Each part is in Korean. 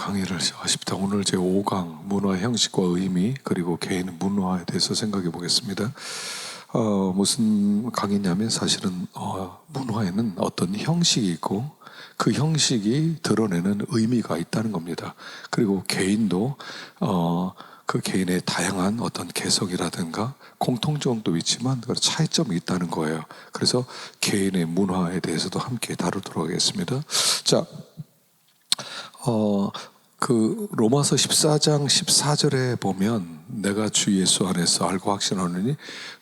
강의를 시작하십니다. 오늘 제 5강 문화 형식과 의미 그리고 개인 문화에 대해서 생각해 보겠습니다. 무슨 강의냐면 사실은 문화에는 어떤 형식이 있고 그 형식이 드러내는 의미가 있다는 겁니다. 그리고 개인도 그 개인의 다양한 어떤 개성이라든가 공통점도 있지만 차이점이 있다는 거예요. 그래서 개인의 문화에 대해서도 함께 다루도록 하겠습니다. 자, 그 로마서 14장 14절에 보면 내가 주 예수 안에서 알고 확신하노니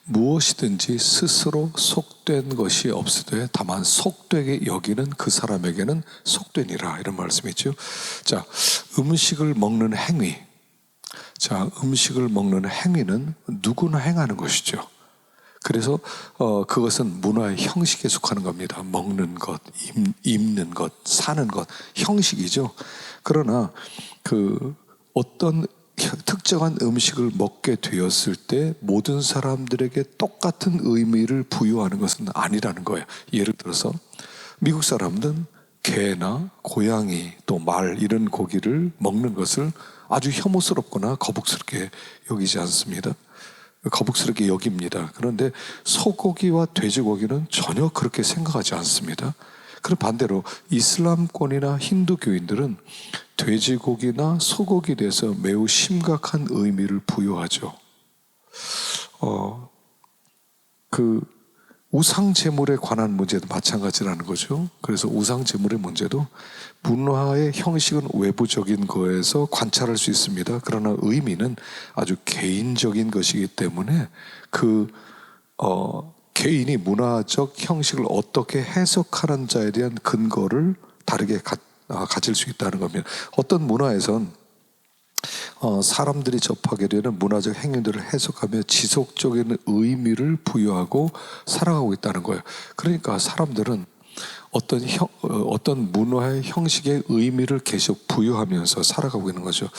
무엇이든지 스스로 속된 것이 없으되 다만 속되게 여기는 그 사람에게는 속되니라, 이런 말씀이죠. 자, 음식을 먹는 행위. 자, 음식을 먹는 행위는 누구나 행하는 것이죠. 그래서 그것은 문화의 형식에 속하는 겁니다. 먹는 것, 입는 것, 사는 것, 형식이죠. 그러나 그 어떤 특정한 음식을 먹게 되었을 때 모든 사람들에게 똑같은 의미를 부여하는 것은 아니라는 거예요. 예를 들어서 미국 사람들은 개나 고양이 또 말 이런 고기를 먹는 것을 아주 혐오스럽거나 거북스럽게 여기지 않습니다. 거북스럽게 여깁니다. 그런데 소고기와 돼지고기는 전혀 그렇게 생각하지 않습니다. 그럼 반대로 이슬람권이나 힌두교인들은 돼지고기나 소고기에 대해서 매우 심각한 의미를 부여하죠. 그 우상 제물에 관한 문제도 마찬가지라는 거죠. 그래서 우상 제물의 문제도 문화의 형식은 외부적인 거에서 관찰할 수 있습니다. 그러나 의미는 아주 개인적인 것이기 때문에 개인이 문화적 형식을 어떻게 해석하는 자에 대한 근거를 다르게 가질 수 있다는 겁니다. 어떤 문화에선 사람들이 접하게 되는 문화적 행위들을 해석하며 지속적인 의미를 부여하고 살아가고 있다는 거예요. 그러니까 사람들은 어떤 문화의 형식의 의미를 계속 부여하면서 살아가고 있는 거죠.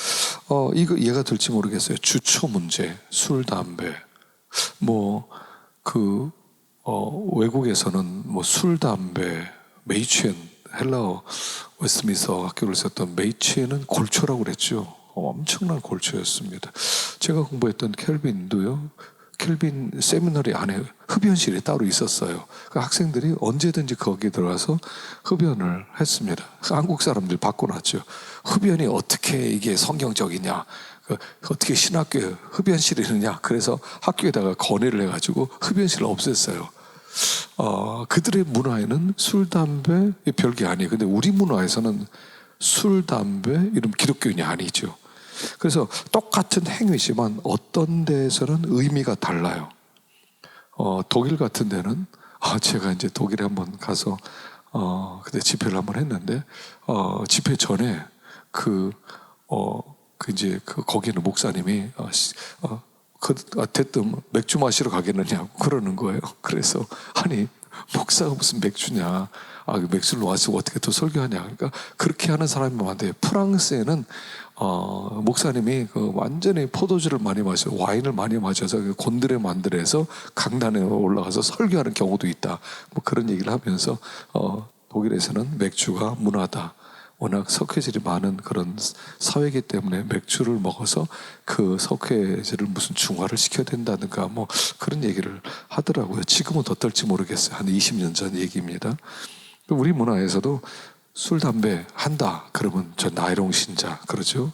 이거 이해가 될지 모르겠어요. 주초 문제, 술, 담배, 외국에서는 술, 담배, 메이취엔, 헬라어 웨스트민스터 학교를 썼던 메이취엔은 골초라고 그랬죠. 엄청난 골초였습니다. 제가 공부했던 켈빈도요. 켈빈 세미나리 안에 흡연실이 따로 있었어요. 그 학생들이 언제든지 거기에 들어가서 흡연을 했습니다. 한국 사람들 바꿔놨죠. 흡연이 어떻게 이게 성경적이냐, 어떻게 신학교에 흡연실이 있느냐. 그래서 학교에다가 건의를 해가지고 흡연실을 없앴어요. 그들의 문화에는 술, 담배 별게 아니에요. 근데 우리 문화에서는 술, 담배 이런 기독교인이 아니죠. 그래서 똑같은 행위지만 어떤 데에서는 의미가 달라요. 독일 같은 데는 제가 이제 독일에 한번 가서 그때 집회를 한번 했는데 집회 전에 거기는 목사님이 대뜸 맥주 마시러 가겠느냐고 그러는 거예요. 그래서 아니 목사가 무슨 맥주냐, 맥주를 와서 어떻게 또 설교하냐. 그러니까 그렇게 하는 사람이 많은데 프랑스에는 목사님이 완전히 포도주를 많이 마셔, 와인을 많이 마셔서 곤드레 만들어서 강단에 올라가서 설교하는 경우도 있다. 그런 얘기를 하면서 독일에서는 맥주가 문화다. 워낙 석회질이 많은 그런 사회이기 때문에 맥주를 먹어서 그 석회질을 무슨 중화를 시켜야 된다든가 그런 얘기를 하더라고요. 지금은 어떨지 모르겠어요. 한 20년 전 얘기입니다. 우리 문화에서도 술, 담배 한다 그러면 저 나이롱 신자 그러죠.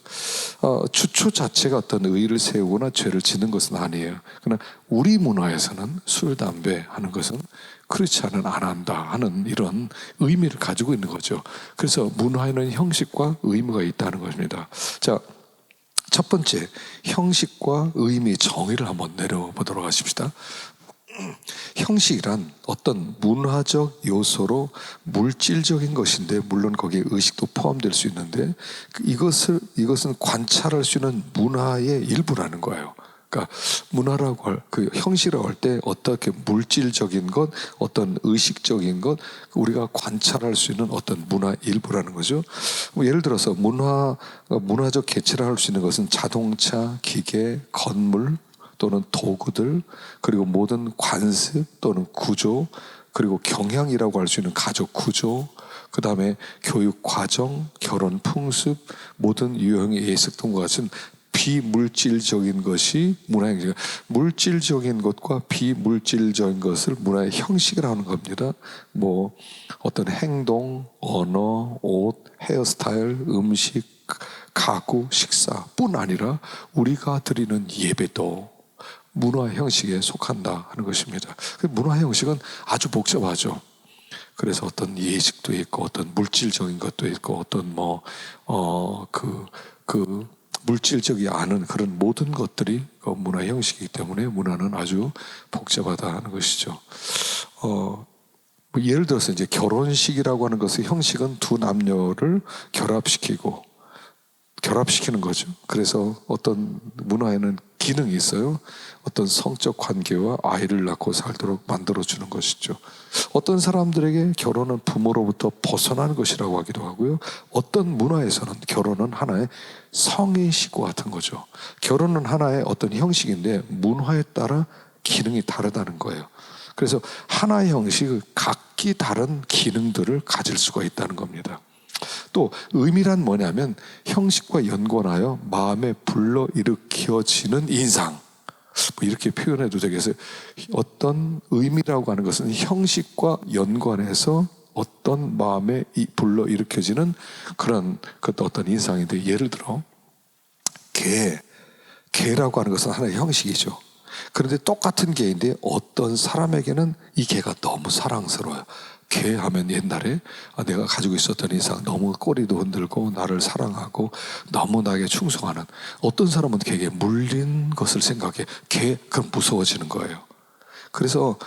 주초 자체가 어떤 의의를 세우거나 죄를 짓는 것은 아니에요. 그러나 우리 문화에서는 술, 담배 하는 것은 크리스찬은 안 한다 하는 이런 의미를 가지고 있는 거죠. 그래서 문화에는 형식과 의미가 있다는 것입니다. 자, 첫 번째 형식과 의미 정의를 한번 내려보도록 하십시다. 형식이란 어떤 문화적 요소로 물질적인 것인데, 물론 거기에 의식도 포함될 수 있는데 이것은 관찰할 수 있는 문화의 일부라는 거예요. 그러니까 문화라고 그 형식이라고 할 때 어떻게 물질적인 것, 어떤 의식적인 것, 우리가 관찰할 수 있는 어떤 문화 일부라는 거죠. 예를 들어서 문화적 개체를 할 수 있는 것은 자동차, 기계, 건물 또는 도구들, 그리고 모든 관습 또는 구조, 그리고 경향이라고 할 수 있는 가족 구조, 그 다음에 교육 과정, 결혼 풍습, 모든 유형의 예습 등과 같은 비물질적인 것이 문화의 형식. 물질적인 것과 비물질적인 것을 문화의 형식이라고 하는 겁니다. 뭐 어떤 행동, 언어, 옷, 헤어스타일, 음식, 가구, 식사뿐 아니라 우리가 드리는 예배도 문화 형식에 속한다 하는 것입니다. 문화 형식은 아주 복잡하죠. 그래서 어떤 예식도 있고 어떤 물질적인 것도 있고 어떤 물질적이 않은 그런 모든 것들이 문화 형식이기 때문에 문화는 아주 복잡하다 하는 것이죠. 뭐 예를 들어서 이제 결혼식이라고 하는 것의 형식은 두 남녀를 결합시키는 거죠. 그래서 어떤 문화에는 기능이 있어요. 어떤 성적 관계와 아이를 낳고 살도록 만들어주는 것이죠. 어떤 사람들에게 결혼은 부모로부터 벗어나는 것이라고 하기도 하고요. 어떤 문화에서는 결혼은 하나의 성인식과 같은 거죠. 결혼은 하나의 어떤 형식인데 문화에 따라 기능이 다르다는 거예요. 그래서 하나의 형식은 각기 다른 기능들을 가질 수가 있다는 겁니다. 또 의미란 뭐냐면 형식과 연관하여 마음에 불러일으켜지는 인상, 뭐 이렇게 표현해도 되겠어요. 어떤 의미라고 하는 것은 형식과 연관해서 어떤 마음에 불러일으켜지는 그런 어떤 인상인데, 예를 들어 개라고 하는 것은 하나의 형식이죠. 그런데 똑같은 개인데 어떤 사람에게는 이 개가 너무 사랑스러워요. 개 하면 옛날에 내가 가지고 있었던 이상 너무 꼬리도 흔들고 나를 사랑하고 너무 나에게 충성하는, 어떤 사람은 개에게 물린 것을 생각해 그럼 무서워지는 거예요. 그래서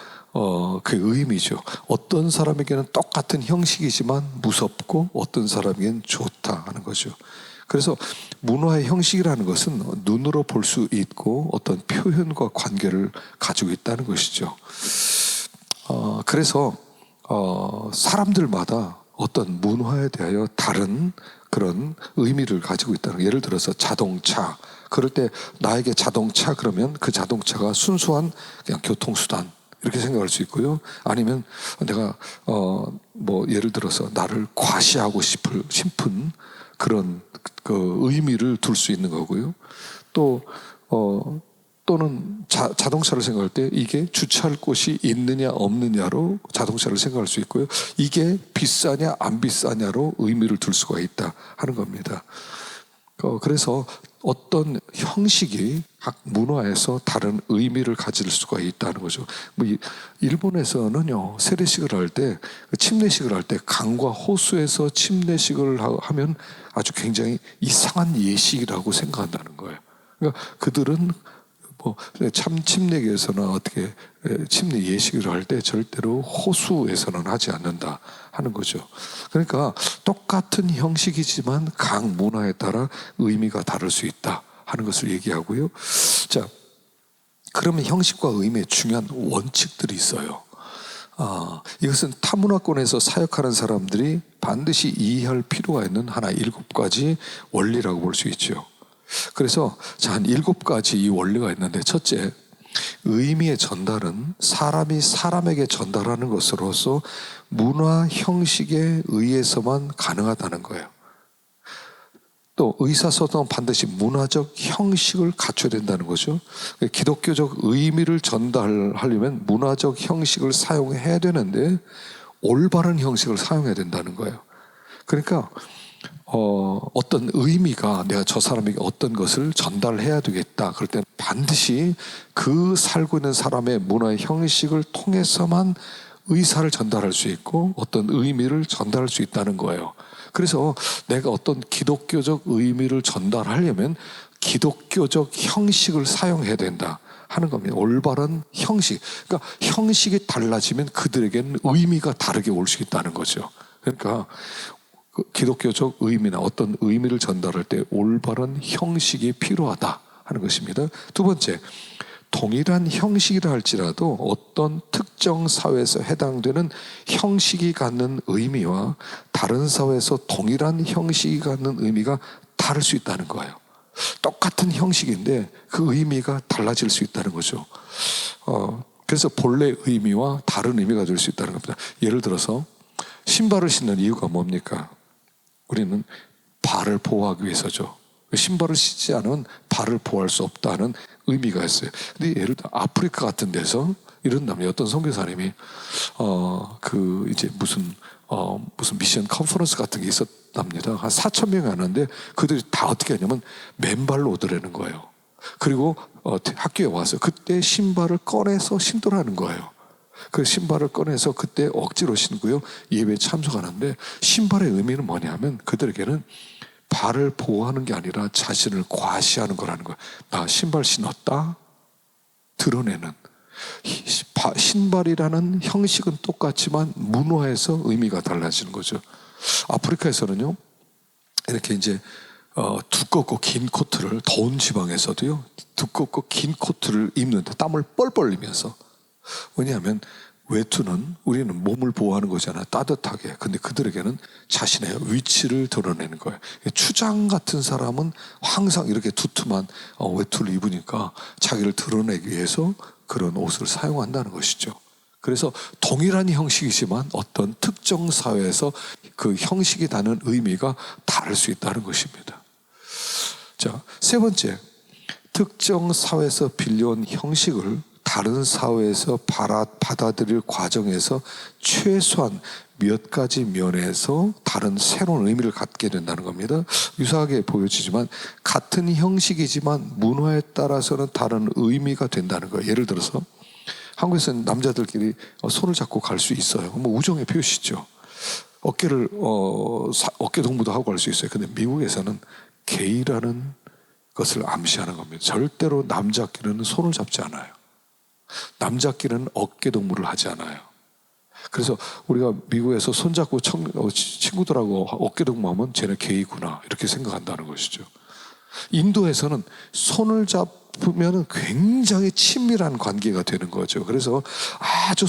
그 의미죠. 어떤 사람에게는 똑같은 형식이지만 무섭고 어떤 사람에게는 좋다 하는 거죠. 그래서 문화의 형식이라는 것은 눈으로 볼 수 있고 어떤 표현과 관계를 가지고 있다는 것이죠. 그래서 사람들마다 어떤 문화에 대하여 다른 그런 의미를 가지고 있다는 거예요. 예를 들어서 자동차, 그럴 때 나에게 자동차 그러면 그 자동차가 순수한 그냥 교통수단 이렇게 생각할 수 있고요. 아니면 내가 뭐 예를 들어서 나를 과시하고 싶은 그런 그 의미를 둘 수 있는 거고요. 또는 자동차를 생각할 때 이게 주차할 곳이 있느냐 없느냐로 자동차를 생각할 수 있고요. 이게 비싸냐 안 비싸냐로 의미를 둘 수가 있다 하는 겁니다. 그래서 어떤 형식이 각 문화에서 다른 의미를 가질 수가 있다는 거죠. 뭐 일본에서는요, 세례식을 할 때, 침례식을 할 때 강과 호수에서 침례식을 하면 아주 굉장히 이상한 예식이라고 생각한다는 거예요. 그러니까 그들은 침례교에서는 어떻게 침례 예식을 할 때 절대로 호수에서는 하지 않는다 하는 거죠. 그러니까 똑같은 형식이지만 각 문화에 따라 의미가 다를 수 있다 하는 것을 얘기하고요. 자, 그러면 형식과 의미에 중요한 원칙들이 있어요. 이것은 타문화권에서 사역하는 사람들이 반드시 이해할 필요가 있는 하나 7가지 원리라고 볼 수 있죠. 그래서 한 7가지 이 원리가 있는데, 첫째, 의미의 전달은 사람이 사람에게 전달하는 것으로서 문화 형식에 의해서만 가능하다는 거예요. 또 의사소통은 반드시 문화적 형식을 갖춰야 된다는 거죠. 기독교적 의미를 전달하려면 문화적 형식을 사용해야 되는데 올바른 형식을 사용해야 된다는 거예요. 그러니까 어떤 의미가 내가 저 사람에게 어떤 것을 전달해야 되겠다 그럴 때 반드시 그 살고 있는 사람의 문화의 형식을 통해서만 의사를 전달할 수 있고 어떤 의미를 전달할 수 있다는 거예요. 그래서 내가 어떤 기독교적 의미를 전달하려면 기독교적 형식을 사용해야 된다 하는 겁니다. 올바른 형식. 그러니까 형식이 달라지면 그들에게는 의미가 다르게 올 수 있다는 거죠. 그러니까 기독교적 의미나 어떤 의미를 전달할 때 올바른 형식이 필요하다 하는 것입니다. 두 번째, 동일한 형식이라 할지라도 어떤 특정 사회에서 해당되는 형식이 갖는 의미와 다른 사회에서 동일한 형식이 갖는 의미가 다를 수 있다는 거예요. 똑같은 형식인데 그 의미가 달라질 수 있다는 거죠. 그래서 본래 의미와 다른 의미가 될 수 있다는 겁니다. 예를 들어서 신발을 신는 이유가 뭡니까? 우리는 발을 보호하기 위해서죠. 신발을 신지 않으면 발을 보호할 수 없다는 의미가 있어요. 근데 예를 들어 아프리카 같은 데서 이런다면 어떤 선교사님이 이제 무슨 미션 컨퍼런스 같은 게 있었답니다. 한 4천 명이 왔는데 그들이 다 어떻게 하냐면 맨발로 오더라는 거예요. 그리고 학교에 와서 그때 신발을 꺼내서 신도라는 거예요. 그 신발을 꺼내서 그때 억지로 신고요, 예배에 참석하는데, 신발의 의미는 뭐냐면 그들에게는 발을 보호하는 게 아니라 자신을 과시하는 거라는 거예요. 나 신발 신었다 드러내는. 신발이라는 형식은 똑같지만 문화에서 의미가 달라지는 거죠. 아프리카에서는요, 이렇게 이제 두껍고 긴 코트를, 더운 지방에서도요 두껍고 긴 코트를 입는데 땀을 뻘뻘 흘리면서. 왜냐하면 외투는 우리는 몸을 보호하는 거잖아요, 따뜻하게. 근데 그들에게는 자신의 위치를 드러내는 거예요. 추장 같은 사람은 항상 이렇게 두툼한 외투를 입으니까 자기를 드러내기 위해서 그런 옷을 사용한다는 것이죠. 그래서 동일한 형식이지만 어떤 특정 사회에서 그 형식이 다는 의미가 다를 수 있다는 것입니다. 자, 세 번째, 특정 사회에서 빌려온 형식을 다른 사회에서 받아들일 과정에서 최소한 몇 가지 면에서 다른 새로운 의미를 갖게 된다는 겁니다. 유사하게 보여지지만 같은 형식이지만 문화에 따라서는 다른 의미가 된다는 거예요. 예를 들어서 한국에서는 남자들끼리 손을 잡고 갈 수 있어요. 뭐 우정의 표시죠. 어깨 동무도 하고 갈 수 있어요. 근데 미국에서는 게이라는 것을 암시하는 겁니다. 절대로 남자끼리는 손을 잡지 않아요. 남자끼리는 어깨 동무를 하지 않아요. 그래서 우리가 미국에서 손잡고 친구들하고 어깨 동무하면 쟤네 게이구나 이렇게 생각한다는 것이죠. 인도에서는 손을 잡으면 굉장히 친밀한 관계가 되는 거죠. 그래서 아주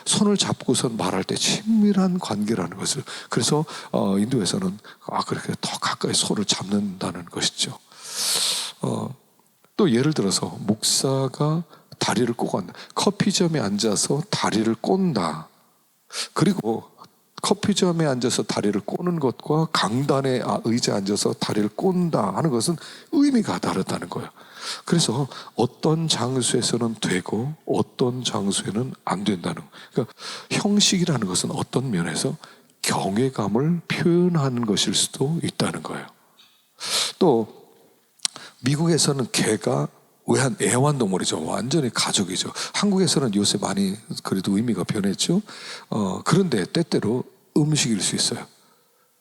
손을 잡고선 말할 때 친밀한 관계라는 것을, 그래서 인도에서는 그렇게 더 가까이 손을 잡는다는 것이죠. 또 예를 들어서 목사가 다리를 꼬고 앉는다. 커피점에 앉아서 다리를 꼰다. 그리고 커피점에 앉아서 다리를 꼬는 것과 강단의 의자에 앉아서 다리를 꼰다 하는 것은 의미가 다르다는 거예요. 그래서 어떤 장소에서는 되고 어떤 장소에는 안 된다는 거예요. 그러니까 형식이라는 것은 어떤 면에서 경외감을 표현하는 것일 수도 있다는 거예요. 또 미국에서는 개가 애완동물이죠. 완전히 가족이죠. 한국에서는 요새 많이 그래도 의미가 변했죠. 그런데 때때로 음식일 수 있어요.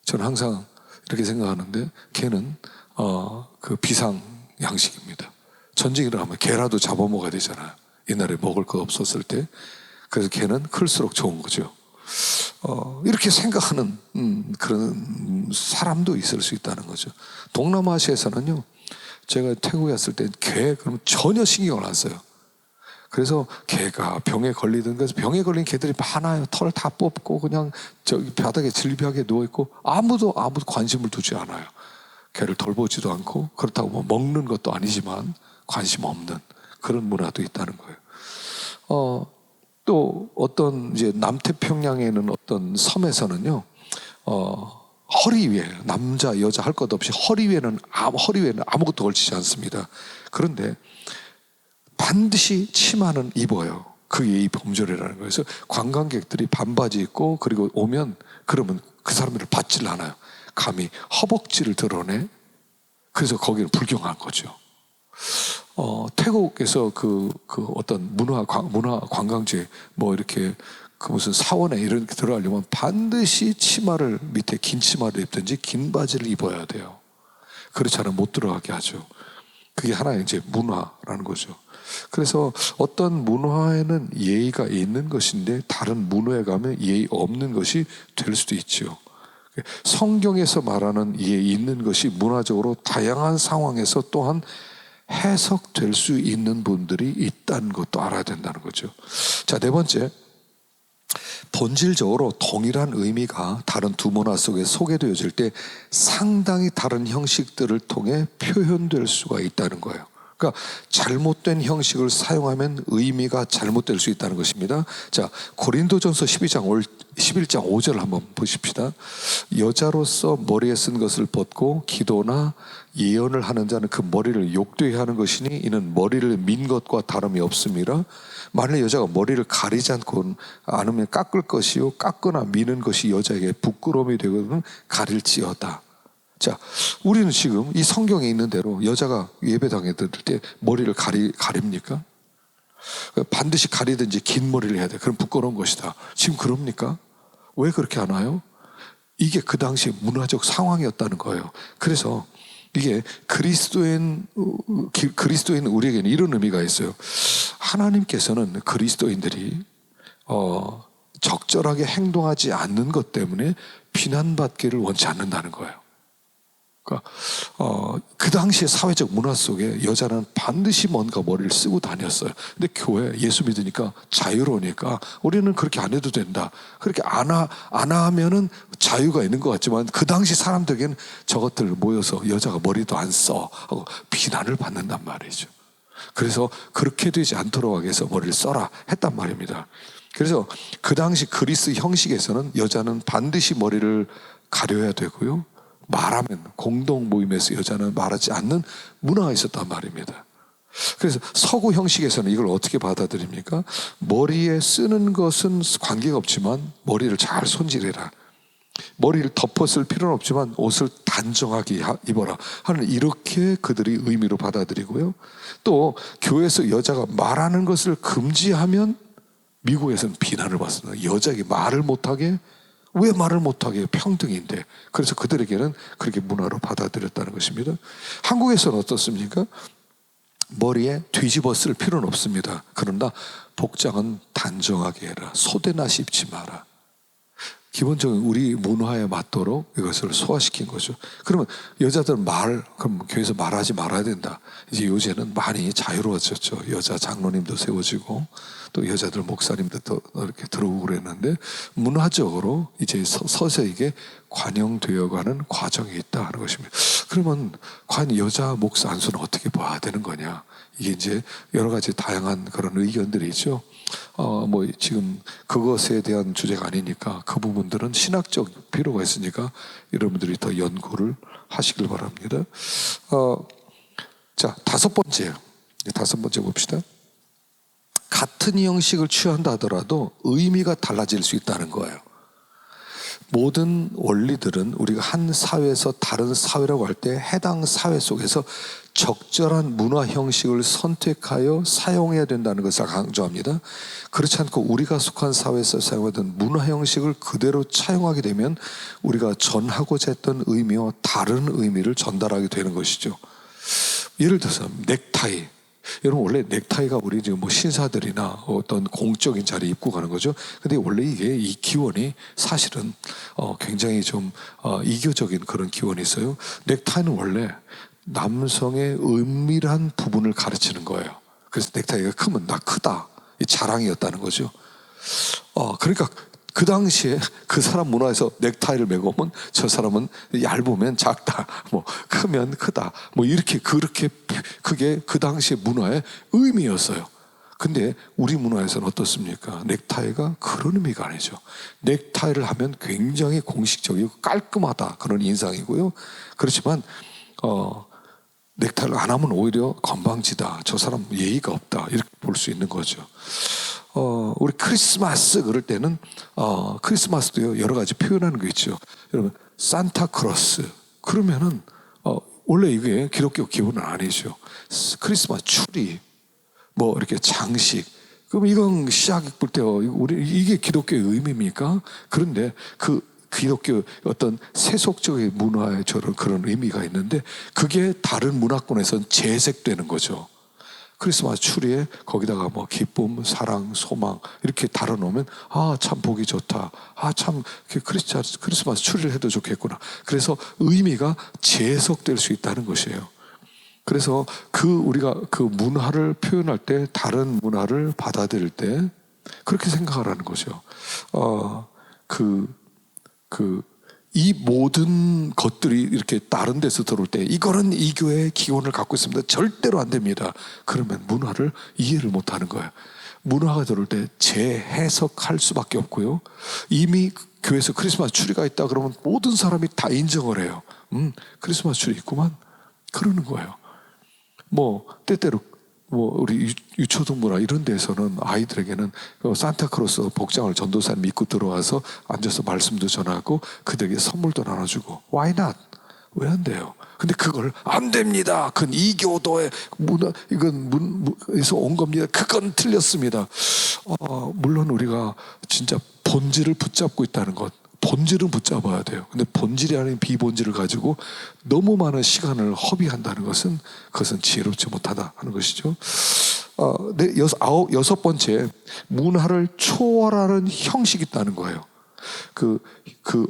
저는 항상 이렇게 생각하는데 개는 그 비상 양식입니다. 전쟁이 일어나면 개라도 잡아먹어야 되잖아요. 옛날에 먹을 거 없었을 때. 그래서 개는 클수록 좋은 거죠. 이렇게 생각하는 그런 사람도 있을 수 있다는 거죠. 동남아시아에서는요, 제가 태국에 갔을 때 개 그러면 전혀 신경을 안 써요. 그래서 개가 병에 걸리든, 그래서 병에 걸린 개들이 많아요. 털 다 뽑고 그냥 저기 바닥에 질비하게 누워있고 아무도 관심을 두지 않아요. 개를 돌보지도 않고, 그렇다고 뭐 먹는 것도 아니지만 관심 없는 그런 문화도 있다는 거예요. 또 어떤 이제 남태평양에 있는 어떤 섬에서는요, 허리 위에, 남자 여자 할 것 없이 허리 위에는 아무것도 걸치지 않습니다. 그런데 반드시 치마는 입어요. 그 예의 범절이라는 거예요. 그래서 관광객들이 반바지 입고 그리고 오면 그러면 그 사람들을 받질 않아요. 감히 허벅지를 드러내. 그래서 거기는 불경한 거죠. 태국에서 그 어떤 문화 관광지에 뭐 이렇게 그 무슨 사원에 이런 게 들어가려면 반드시 치마를, 밑에 긴 치마를 입든지 긴 바지를 입어야 돼요. 그렇지 않으면 못 들어가게 하죠. 그게 하나의 이제 문화라는 거죠. 그래서 어떤 문화에는 예의가 있는 것인데 다른 문화에 가면 예의 없는 것이 될 수도 있죠. 성경에서 말하는 예의 있는 것이 문화적으로 다양한 상황에서 또한 해석될 수 있는 분들이 있다는 것도 알아야 된다는 거죠. 자, 네 번째, 본질적으로 동일한 의미가 다른 두 문화 속에 소개되어질 때 상당히 다른 형식들을 통해 표현될 수가 있다는 거예요. 그러니까 잘못된 형식을 사용하면 의미가 잘못될 수 있다는 것입니다. 자, 고린도전서 11장 5절 한번 보십시다. 여자로서 머리에 쓴 것을 벗고 기도나 예언을 하는 자는 그 머리를 욕되게 하는 것이니 이는 머리를 민 것과 다름이 없습니다. 만일 여자가 머리를 가리지 않으면 깎을 것이요 깎거나 미는 것이 여자에게 부끄러움이 되거든 가릴지어다. 자, 우리는 지금 이 성경에 있는 대로 여자가 예배당에 들을 때 머리를 가립니까? 반드시 가리든지 긴 머리를 해야 돼. 그럼 부끄러운 것이다. 지금 그럽니까? 왜 그렇게 하나요? 이게 그 당시 문화적 상황이었다는 거예요. 그래서 이게 그리스도인 우리에게는 이런 의미가 있어요. 하나님께서는 그리스도인들이 적절하게 행동하지 않는 것 때문에 비난받기를 원치 않는다는 거예요. 그러니까 그 당시의 사회적 문화 속에 여자는 반드시 뭔가 머리를 쓰고 다녔어요. 근데 교회 예수 믿으니까 자유로우니까 우리는 그렇게 안 해도 된다. 그렇게 안 하면은 자유가 있는 것 같지만 그 당시 사람들에게는 저것들 모여서 여자가 머리도 안 써 하고 비난을 받는단 말이죠. 그래서 그렇게 되지 않도록 하기 위해서 머리를 써라 했단 말입니다. 그래서 그 당시 그리스 형식에서는 여자는 반드시 머리를 가려야 되고요. 말하면 공동 모임에서 여자는 말하지 않는 문화가 있었단 말입니다. 그래서 서구 형식에서는 이걸 어떻게 받아들입니까? 머리에 쓰는 것은 관계가 없지만 머리를 잘 손질해라. 머리를 덮었을 필요는 없지만 옷을 단정하게 입어라 하는 이렇게 그들이 의미로 받아들이고요. 또 교회에서 여자가 말하는 것을 금지하면 미국에서는 비난을 받습니다. 여자에게 말을 못하게 왜 말을 못하게 평등인데. 그래서 그들에게는 그렇게 문화로 받아들였다는 것입니다. 한국에서는 어떻습니까? 머리에 뒤집어 쓸 필요는 없습니다. 그러나 복장은 단정하게 해라. 소대나시 입지 마라. 기본적인 우리 문화에 맞도록 이것을 소화시킨 거죠. 그러면 여자들은 그럼 교회에서 말하지 말아야 된다. 이제 요새는 많이 자유로워졌죠. 여자 장로님도 세워지고 또 여자들 목사님도 이렇게 들어오고 그랬는데 문화적으로 이제 서서히 이게 관용되어 가는 과정이 있다 하는 것입니다. 그러면 과연 여자 목사 안수는 어떻게 봐야 되는 거냐? 이게 이제 여러 가지 다양한 그런 의견들이 있죠. 뭐 지금 그것에 대한 주제가 아니니까 그 부분들은 신학적 필요가 있으니까 여러분들이 더 연구를 하시길 바랍니다. 자, 다섯 번째 봅시다. 같은 형식을 취한다 하더라도 의미가 달라질 수 있다는 거예요. 모든 원리들은 우리가 한 사회에서 다른 사회라고 할 때 해당 사회 속에서 적절한 문화 형식을 선택하여 사용해야 된다는 것을 강조합니다. 그렇지 않고 우리가 속한 사회에서 사용하던 문화 형식을 그대로 차용하게 되면 우리가 전하고자 했던 의미와 다른 의미를 전달하게 되는 것이죠. 예를 들어서 넥타이. 여러분 원래 넥타이가 우리 지금 뭐 신사들이나 어떤 공적인 자리에 입고 가는 거죠. 근데 원래 이게 이 기원이 사실은 굉장히 좀 이교적인 그런 기원이 있어요. 넥타이는 원래 남성의 은밀한 부분을 가르치는 거예요. 그래서 넥타이가 크면 나 크다 이 자랑이었다는 거죠. 그러니까 그 당시에 그 사람 문화에서 넥타이를 메고 오면 저 사람은 얇으면 작다, 뭐 크면 크다, 뭐 이렇게 그렇게 그게 그 당시의 문화의 의미였어요. 근데 우리 문화에서는 어떻습니까? 넥타이가 그런 의미가 아니죠. 넥타이를 하면 굉장히 공식적이고 깔끔하다 그런 인상이고요. 그렇지만 넥타이를 안 하면 오히려 건방지다, 저 사람 예의가 없다 이렇게 볼 수 있는 거죠. 우리 크리스마스 그럴 때는 크리스마스도요 여러 가지 표현하는 게 있죠. 여러분 산타크로스 그러면은 원래 이게 기독교 기본은 아니죠. 크리스마스 추리 뭐 이렇게 장식 그럼 이건 시작 볼 때 우리 이게 기독교의 의미입니까? 그런데 그 기독교 어떤 세속적인 문화의 저런 그런 의미가 있는데 그게 다른 문화권에서는 재색되는 거죠. 크리스마스 추리에 거기다가 뭐 기쁨, 사랑, 소망 이렇게 달아놓으면 참 보기 좋다. 참 크리스마스 추리를 해도 좋겠구나. 그래서 의미가 재해석될 수 있다는 것이에요. 그래서 우리가 그 문화를 표현할 때 다른 문화를 받아들일 때 그렇게 생각하라는 거죠. 이 모든 것들이 이렇게 다른 데서 들어올 때 이거는 이 교회의 기원을 갖고 있습니다. 절대로 안 됩니다. 그러면 문화를 이해를 못하는 거예요. 문화가 들어올 때 재해석할 수밖에 없고요. 이미 교회에서 크리스마스 트리가 있다 그러면 모든 사람이 다 인정을 해요. 크리스마스 트리 있구만. 그러는 거예요. 뭐 때때로 뭐 우리 유초동부나 이런 데서는 아이들에게는 산타크로스 복장을 전도사님 입고 들어와서 앉아서 말씀도 전하고 그들에게 선물도 나눠주고 Why not? 왜 안 돼요? 근데 그걸 안 됩니다. 그건 이교도의 문화, 이건 문에서 온 겁니다. 그건 틀렸습니다. 물론 우리가 진짜 본질을 붙잡고 있다는 것, 본질은 붙잡아야 돼요. 근데 본질이 아닌 비본질을 가지고 너무 많은 시간을 허비한다는 것은 그것은 지혜롭지 못하다 하는 것이죠. 여섯 번째, 문화를 초월하는 형식이 있다는 거예요. 그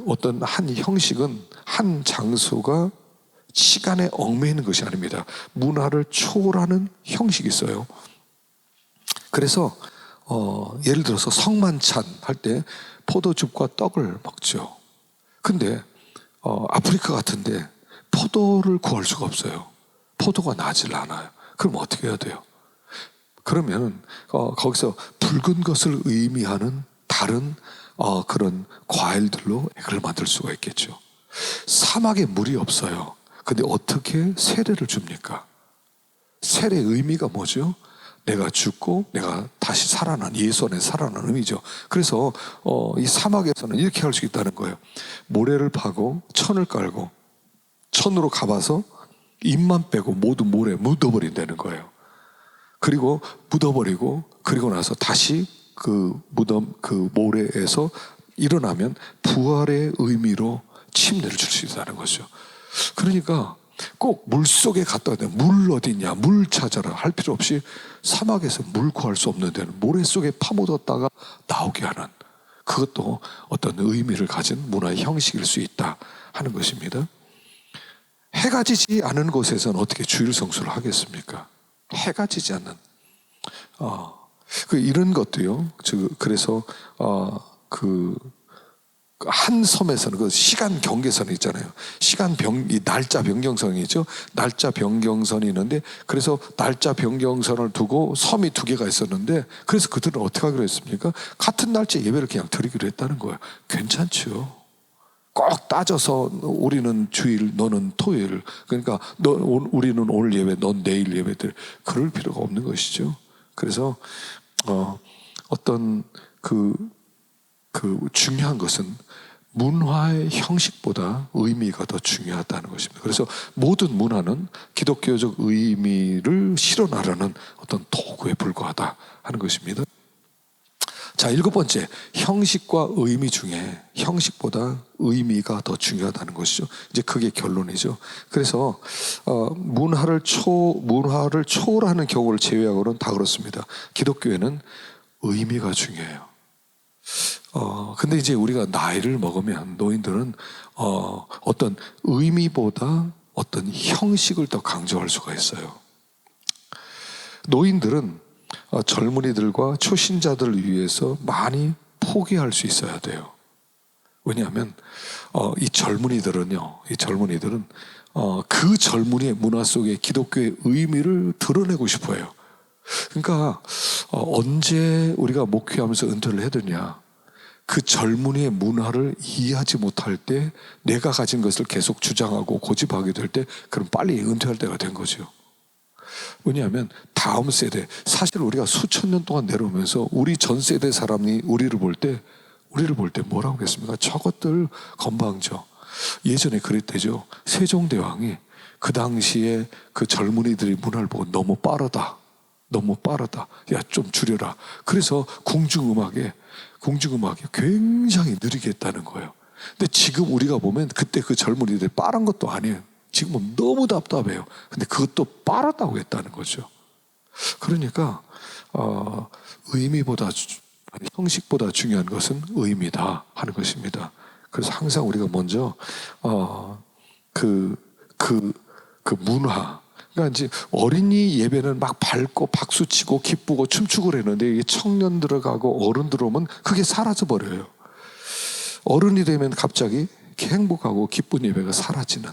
어떤 한 형식은 한 장소가 시간에 얽매이는 것이 아닙니다. 문화를 초월하는 형식이 있어요. 그래서 예를 들어서 성만찬 할 때 포도즙과 떡을 먹죠. 근데 아프리카 같은데 포도를 구할 수가 없어요. 포도가 나질 않아요. 그럼 어떻게 해야 돼요? 그러면 거기서 붉은 것을 의미하는 다른 그런 과일들로 액을 만들 수가 있겠죠. 사막에 물이 없어요. 근데 어떻게 세례를 줍니까? 세례의 의미가 뭐죠? 내가 죽고 내가 다시 살아난, 예수 안에 살아난 의미죠. 그래서 이 사막에서는 이렇게 할 수 있다는 거예요. 모래를 파고 천을 깔고 천으로 감아서 입만 빼고 모두 모래에 묻어버린다는 거예요. 그리고 묻어버리고 그리고 나서 다시 그 모래에서 일어나면 부활의 의미로 침례를 줄 수 있다는 거죠. 그러니까 꼭 물속에 갔다 와야 돼. 물 어디 있냐, 물 찾아라 할 필요 없이 사막에서 물 구할 수 없는 데는 모래 속에 파묻었다가 나오게 하는, 그것도 어떤 의미를 가진 문화의 형식일 수 있다 하는 것입니다. 해가 지지 않은 곳에서는 어떻게 주일 성수를 하겠습니까? 해가 지지 않는 이런 것도요. 그래서 한 섬에서는 그 시간 경계선이 있잖아요. 이 날짜 변경선이 있죠. 날짜 변경선이 있는데, 그래서 날짜 변경선을 두고 섬이 두 개가 있었는데, 그래서 그들은 어떻게 하기로 했습니까? 같은 날짜에 예배를 그냥 드리기로 했다는 거예요. 괜찮죠. 꼭 따져서 우리는 주일, 너는 토요일, 그러니까 우리는 오늘 예배, 넌 내일 예배들, 그럴 필요가 없는 것이죠. 그래서 어떤 중요한 것은 문화의 형식보다 의미가 더 중요하다는 것입니다. 그래서 모든 문화는 기독교적 의미를 실현하려는 어떤 도구에 불과하다 하는 것입니다. 자, 7번째, 형식과 의미 중에 형식보다 의미가 더 중요하다는 것이죠. 이제 그게 결론이죠. 그래서 문화를 초월하는 경우를 제외하고는 다 그렇습니다. 기독교에는 의미가 중요해요. 근데 이제 우리가 나이를 먹으면 노인들은 어떤 의미보다 어떤 형식을 더 강조할 수가 있어요. 노인들은 젊은이들과 초신자들을 위해서 많이 포기할 수 있어야 돼요. 왜냐하면 이 젊은이들은 그 젊은이의 문화 속에 기독교의 의미를 드러내고 싶어요. 그러니까 언제 우리가 목회하면서 은퇴를 해드냐, 그 젊은이의 문화를 이해하지 못할 때 내가 가진 것을 계속 주장하고 고집하게 될 때, 그럼 빨리 은퇴할 때가 된 거죠. 왜냐하면 다음 세대, 사실 우리가 수천 년 동안 내려오면서 우리 전 세대 사람이 우리를 볼 때 뭐라고 그랬습니까? 저것들 건방져. 예전에 그랬대죠. 세종대왕이 그 당시에 그 젊은이들의 문화를 보고 너무 빠르다. 야, 좀 줄여라. 그래서 궁중음악에 굉장히 느리게 했다는 거예요. 근데 지금 우리가 보면 그때 그 젊은이들이 빠른 것도 아니에요. 지금은 너무 답답해요. 근데 그것도 빠르다고 했다는 거죠. 그러니까 의미보다, 형식보다 중요한 것은 의미다 하는 것입니다. 그래서 항상 우리가 먼저 그 문화, 그러니까 이제 어린이 예배는 막 밟고 박수치고 기쁘고 춤추고 그랬는데, 이게 청년 들어가고 어른 들어오면 그게 사라져 버려요. 어른이 되면 갑자기 이렇게 행복하고 기쁜 예배가 사라지는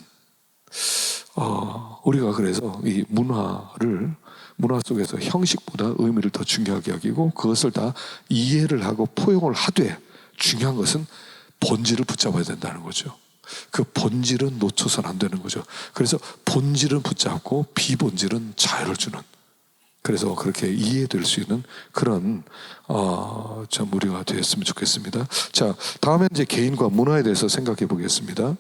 우리가 그래서 이 문화 속에서 형식보다 의미를 더 중요하게 여기고 그것을 다 이해를 하고 포용을 하되 중요한 것은 본질을 붙잡아야 된다는 거죠. 그 본질은 놓쳐서는 안 되는 거죠. 그래서 본질은 붙잡고 비본질은 자유를 주는, 그래서 그렇게 이해될 수 있는 그런 참 우리가 되었으면 좋겠습니다. 자, 다음에 이제 개인과 문화에 대해서 생각해 보겠습니다.